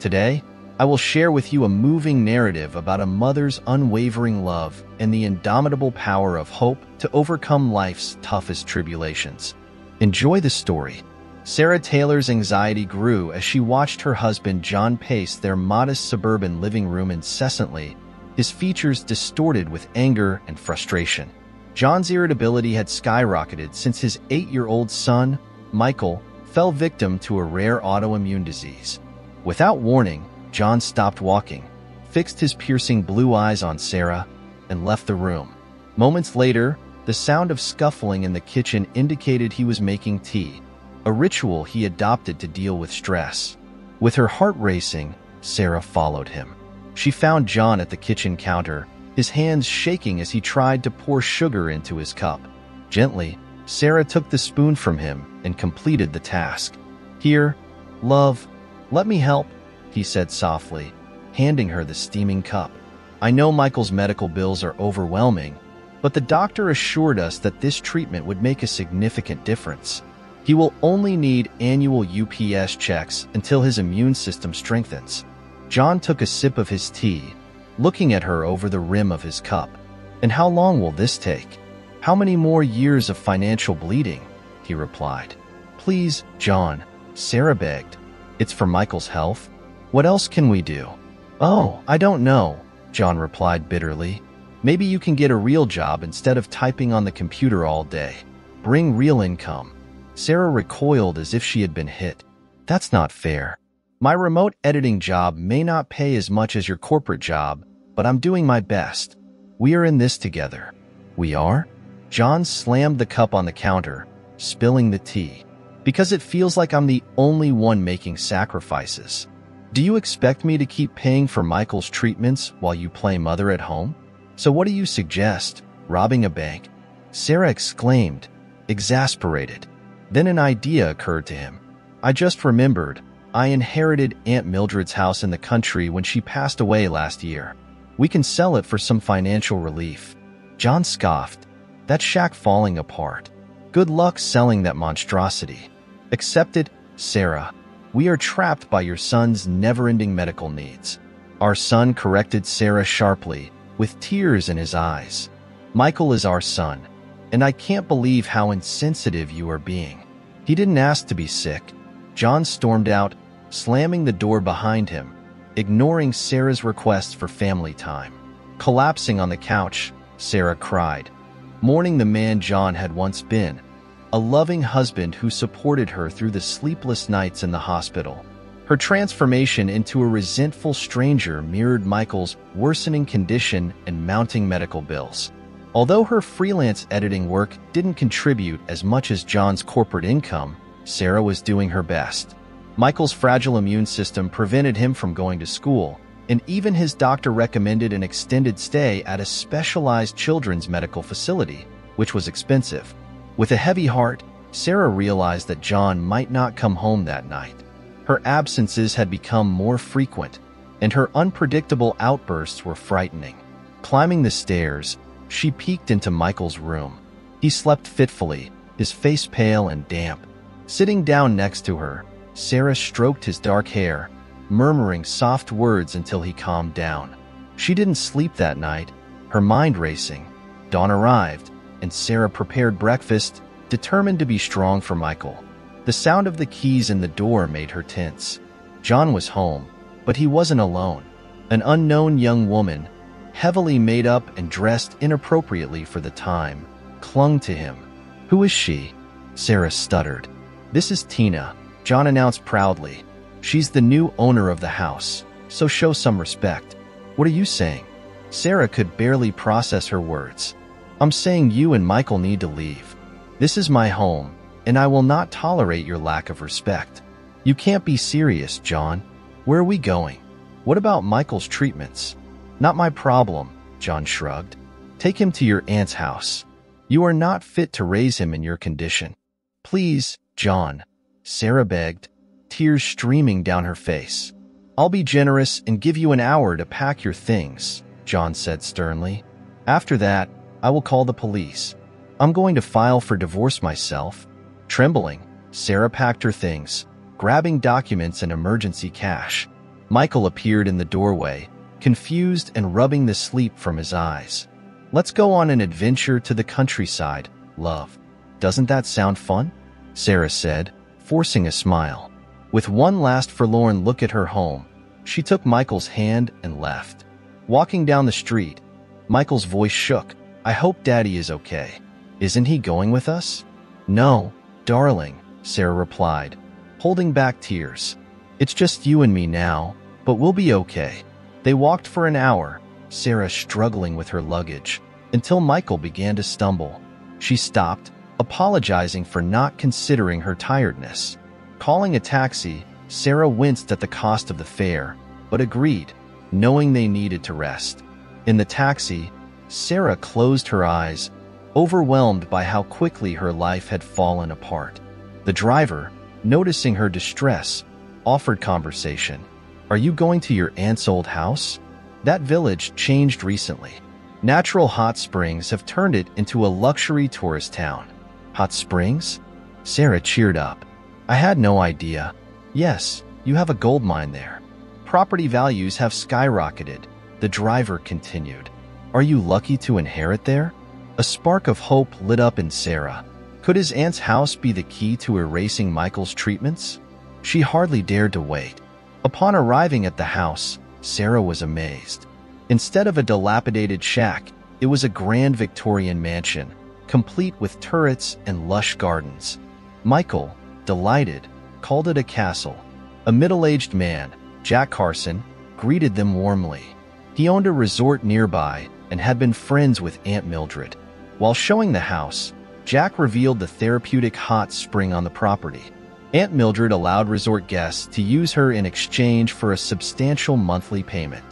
Today, I will share with you a moving narrative about a mother's unwavering love and the indomitable power of hope to overcome life's toughest tribulations. Enjoy the story. Sarah Taylor's anxiety grew as she watched her husband John pace their modest suburban living room incessantly, his features distorted with anger and frustration. John's irritability had skyrocketed since his 8-year-old son, Michael, fell victim to a rare autoimmune disease. Without warning, John stopped walking, fixed his piercing blue eyes on Sarah, and left the room. Moments later, the sound of scuffling in the kitchen indicated he was making tea, a ritual he adopted to deal with stress. With her heart racing, Sarah followed him. She found John at the kitchen counter, his hands shaking as he tried to pour sugar into his cup. Gently, Sarah took the spoon from him and completed the task. "Here, love, let me help," he said softly, handing her the steaming cup. "I know Michael's medical bills are overwhelming, but the doctor assured us that this treatment would make a significant difference. He will only need annual UPS checks until his immune system strengthens." John took a sip of his tea, looking at her over the rim of his cup. "And how long will this take? How many more years of financial bleeding?" he replied. "Please, John," Sarah begged. "It's for Michael's health. What else can we do?" "Oh, I don't know," John replied bitterly. "Maybe you can get a real job instead of typing on the computer all day. Bring real income." Sarah recoiled as if she had been hit. "That's not fair. My remote editing job may not pay as much as your corporate job, but I'm doing my best. We are in this together." "We are?" John slammed the cup on the counter, spilling the tea. "Because it feels like I'm the only one making sacrifices. Do you expect me to keep paying for Michael's treatments while you play mother at home? So what do you suggest? Robbing a bank?" Sarah exclaimed, exasperated. Then an idea occurred to him. "I just remembered. I inherited Aunt Mildred's house in the country when she passed away last year. We can sell it for some financial relief." John scoffed. "That shack falling apart. Good luck selling that monstrosity." "Accept it, Sarah. We are trapped by your son's never-ending medical needs." "Our son," corrected Sarah sharply, with tears in his eyes. "Michael is our son, and I can't believe how insensitive you are being. He didn't ask to be sick." John stormed out, slamming the door behind him, ignoring Sarah's request for family time. Collapsing on the couch, Sarah cried, mourning the man John had once been, a loving husband who supported her through the sleepless nights in the hospital. Her transformation into a resentful stranger mirrored Michael's worsening condition and mounting medical bills. Although her freelance editing work didn't contribute as much as John's corporate income, Sarah was doing her best. Michael's fragile immune system prevented him from going to school, and even his doctor recommended an extended stay at a specialized children's medical facility, which was expensive. With a heavy heart, Sarah realized that John might not come home that night. Her absences had become more frequent, and her unpredictable outbursts were frightening. Climbing the stairs, she peeked into Michael's room. He slept fitfully, his face pale and damp. Sitting down next to her, Sarah stroked his dark hair, murmuring soft words until he calmed down. She didn't sleep that night, her mind racing. Dawn arrived, and Sarah prepared breakfast, determined to be strong for Michael. The sound of the keys in the door made her tense. John was home, but he wasn't alone. An unknown young woman, heavily made up and dressed inappropriately for the time, clung to him. "Who is she?" Sarah stuttered. "This is Tina," John announced proudly. "She's the new owner of the house, so show some respect." "What are you saying?" Sarah could barely process her words. "I'm saying you and Michael need to leave. This is my home, and I will not tolerate your lack of respect." "You can't be serious, John. Where are we going? What about Michael's treatments?" "Not my problem," John shrugged. "Take him to your aunt's house. You are not fit to raise him in your condition." "Please, John," Sarah begged, tears streaming down her face. "I'll be generous and give you an hour to pack your things," John said sternly. "After that, I will call the police. I'm going to file for divorce myself." Trembling, Sarah packed her things, grabbing documents and emergency cash. Michael appeared in the doorway, confused and rubbing the sleep from his eyes. "Let's go on an adventure to the countryside, love. Doesn't that sound fun?" Sarah said, forcing a smile. With one last forlorn look at her home, she took Michael's hand and left. Walking down the street, Michael's voice shook. "I hope Daddy is okay. Isn't he going with us?" "No, darling," Sarah replied, holding back tears. "It's just you and me now, but we'll be okay." They walked for an hour, Sarah struggling with her luggage, until Michael began to stumble. She stopped, apologizing for not considering her tiredness. Calling a taxi, Sarah winced at the cost of the fare, but agreed, knowing they needed to rest. In the taxi, Sarah closed her eyes, overwhelmed by how quickly her life had fallen apart. The driver, noticing her distress, offered conversation. "Are you going to your aunt's old house? That village changed recently. Natural hot springs have turned it into a luxury tourist town." "Hot springs?" Sarah cheered up. "I had no idea." "Yes, you have a gold mine there. Property values have skyrocketed," the driver continued. "Are you lucky to inherit there?" A spark of hope lit up in Sarah. Could his aunt's house be the key to erasing Michael's treatments? She hardly dared to wait. Upon arriving at the house, Sarah was amazed. Instead of a dilapidated shack, it was a grand Victorian mansion, complete with turrets and lush gardens. Michael, delighted, called it a castle. A middle-aged man, Jack Carson, greeted them warmly. He owned a resort nearby and had been friends with Aunt Mildred. While showing the house, Jack revealed the therapeutic hot spring on the property. Aunt Mildred allowed resort guests to use her in exchange for a substantial monthly payment.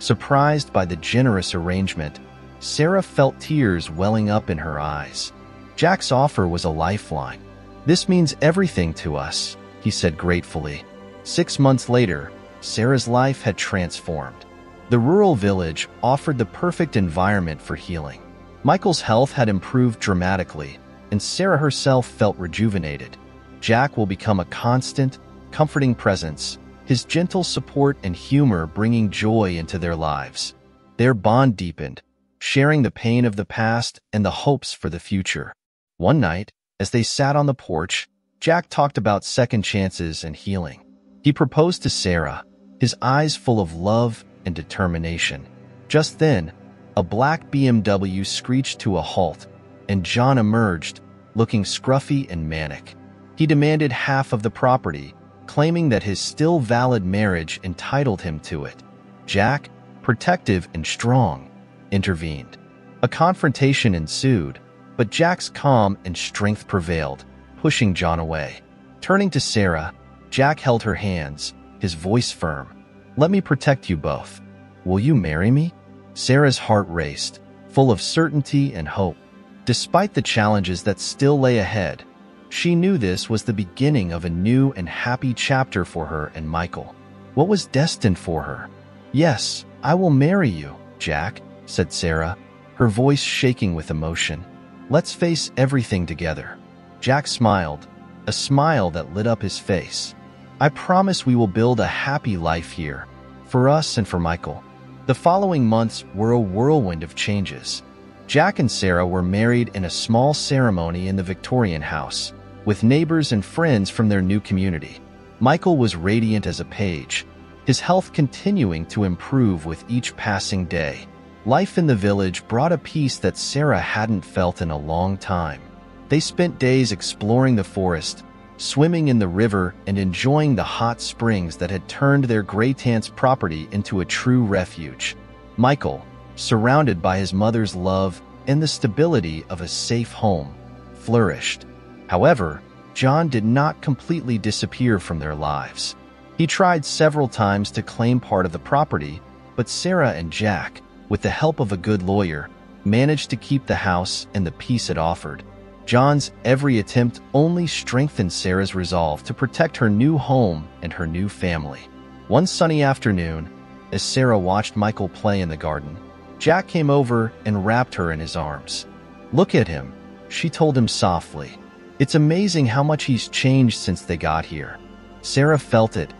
Surprised by the generous arrangement, Sarah felt tears welling up in her eyes. Jack's offer was a lifeline. "This means everything to us," he said gratefully. 6 months later, Sarah's life had transformed. The rural village offered the perfect environment for healing. Michael's health had improved dramatically, and Sarah herself felt rejuvenated. Jack will become a constant, comforting presence, his gentle support and humor bringing joy into their lives. Their bond deepened, sharing the pain of the past and the hopes for the future. One night, as they sat on the porch, Jack talked about second chances and healing. He proposed to Sarah, his eyes full of love and determination. Just then, a black BMW screeched to a halt, and John emerged, looking scruffy and manic. He demanded half of the property, claiming that his still valid marriage entitled him to it. Jack, protective and strong, intervened. A confrontation ensued, but Jack's calm and strength prevailed, pushing John away. Turning to Sarah, Jack held her hands, his voice firm. "Let me protect you both. Will you marry me?" Sarah's heart raced, full of certainty and hope. Despite the challenges that still lay ahead, she knew this was the beginning of a new and happy chapter for her and Michael. What was destined for her? "Yes, I will marry you, Jack," said Sarah, her voice shaking with emotion. "Let's face everything together." Jack smiled, a smile that lit up his face. "I promise we will build a happy life here, for us and for Michael." The following months were a whirlwind of changes. Jack and Sarah were married in a small ceremony in the Victorian house, with neighbors and friends from their new community. Michael was radiant as a page, his health continuing to improve with each passing day. Life in the village brought a peace that Sarah hadn't felt in a long time. They spent days exploring the forest, swimming in the river, and enjoying the hot springs that had turned their Greytance property into a true refuge. Michael, surrounded by his mother's love and the stability of a safe home, flourished. However, John did not completely disappear from their lives. He tried several times to claim part of the property, but Sarah and Jack, with the help of a good lawyer, managed to keep the house and the peace it offered. John's every attempt only strengthened Sarah's resolve to protect her new home and her new family. One sunny afternoon, as Sarah watched Michael play in the garden, Jack came over and wrapped her in his arms. "Look at him," she told him softly. "It's amazing how much he's changed since they got here." Sarah felt it,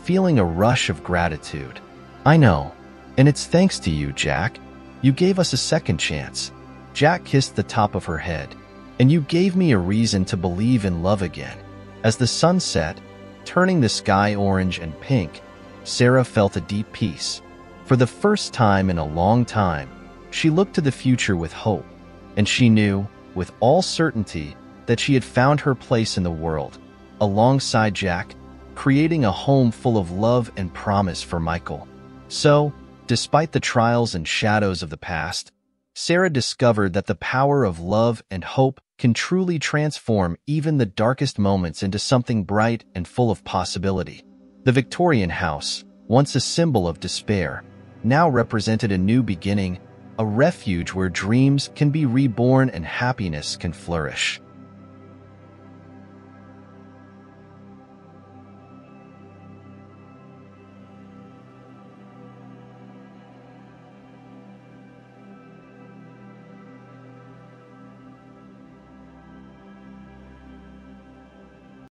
feeling a rush of gratitude. "I know, and it's thanks to you, Jack. You gave us a second chance." Jack kissed the top of her head. "And you gave me a reason to believe in love again." As the sun set, turning the sky orange and pink, Sarah felt a deep peace. For the first time in a long time, she looked to the future with hope, and she knew, with all certainty, that she had found her place in the world, alongside Jack, creating a home full of love and promise for Michael. So, despite the trials and shadows of the past, Sarah discovered that the power of love and hope can truly transform even the darkest moments into something bright and full of possibility. The Victorian house, once a symbol of despair, now represented a new beginning, a refuge where dreams can be reborn and happiness can flourish.